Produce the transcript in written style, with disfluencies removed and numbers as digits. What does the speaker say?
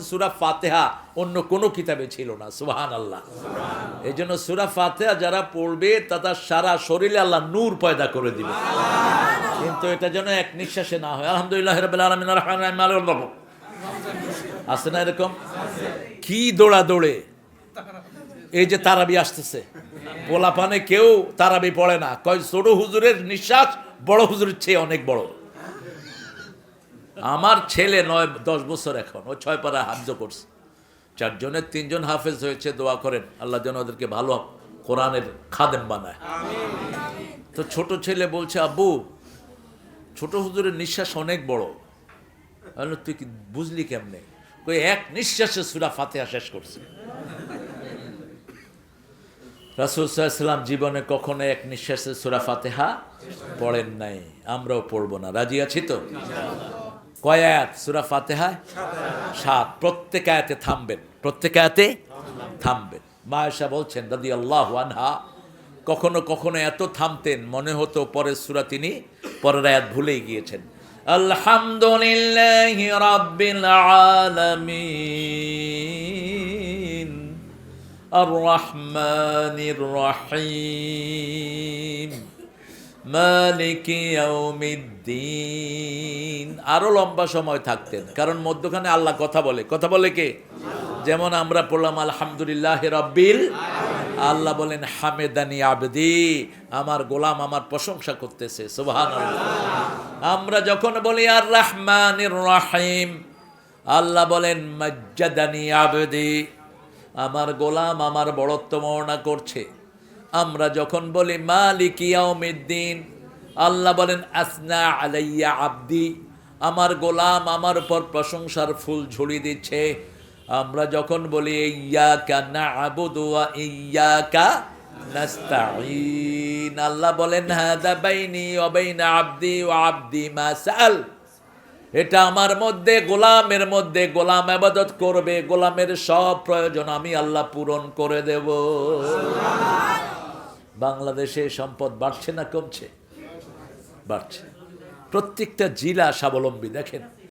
সূরা ফাতিহা অন্য কোনো কিতাবে ছিল না। সুবহানাল্লাহ। এই জন্য সূরা ফাতিহা যারা পড়বে তাদের সারা শরীরে আল্লাহ নূর পয়দা করে দিবে, কিন্তু এটা যেন এক নিঃশ্বাসে না হয়। আলহামদুলিল্লাহ রাব্বিল আলামিন আর রহমানির রহিম মালিকিল ইয়উমিদ্দিন আছে না এরকম? কি দৌড়া দৌড়ে এই যে তারাবি আসতেছে, পোলাপানে কেউ তারাবি পড়ে না, কয় ছোট হুজুরের নিঃশ্বাস বড় হুজুরের চেয়ে অনেক বড়। আমার ছেলে 9-10 বছর এখন, ও 6 পারা হাফজ করছে, 4 জনের 3 জন হাফেজ হয়েছে। দোয়া করেন আল্লাহ যেন ওদেরকে ভালো কোরআনের খাদেম বানায়। তো ছোট ছেলে বলছে, আব্বু ছোট হুজুরের নিঃশ্বাস অনেক বড়। তুই কি বুঝলি কেমনে? কই এক নিঃশ্বাসে সূরা ফাতিহা শেষ করছে। রাসূল সাল্লাল্লাহু আলাইহি ওয়াসাল্লাম জীবনে কখনো এক নিঃশ্বাসে সূরা ফাতিহা পড়েন নাই, আমরাও পড়ব না। রাজি আছি তো? কয় আয়াত সূরা ফাতিহা? 7। প্রত্যেক আয়াতে থামবেন, প্রত্যেক আয়াতে থামবেন। মা আয়েশা বলছেন রাদিয়াল্লাহু আনহা, কখনো কখনো এত থামতেন মনে হতো পরের সূরা তিনি পরের আয়াত ভুলেই গিয়েছেন। আলহামদুলিল্লাহি রাব্বিল আলামিন আর রহমানির রহিম মালিকি ইয়াউমিদ্দিন। আরো লম্বা সময় থাকতেন, কারণ মধ্যখানে আল্লাহ কথা বলে। কথা বলে কে? যেমন আমরা পড়লাম আলহামদুলিল্লাহি রাব্বিল, আল্লাহ বলেন হামেদানি আবদি, আমার গোলাম আমার প্রশংসা করতেছে। সুবহানাল্লাহ। আমরা যখন বলি আর রহমানির রহিম, আল্লাহ বলেন মাজ্জাদানি আবদি, আমার গোলাম আমার বড়ত্ব বর্ণনা করছে। আমরা যখন বলি মালিক ইয়াউমিদ্দিন, আল্লাহ বলেন আসনা আলাইয়া আবদি, আমার গোলাম আমার উপর প্রশংসার ফুল ঝুড়ি দিচ্ছে। আমরা যখন বলি ইয়্যাকা না'বুদু ওয়া ইয়্যাকা নাস্তাঈন, আল্লাহ বলেন হাযা বাইনি ওয়া বাইনা আবদি ওয়া আবদি মা সাআল, এটা আমার মধ্যে গোলামের মধ্যে, গোলাম ইবাদত করবে, গোলামের সব প্রয়োজন আমি আল্লাহ পূরণ করে দেব। বাংলাদেশে সম্পদ বাড়ছে না কমছে? বাড়ছে। প্রত্যেকটা জেলা স্বাবলম্বী। দেখেন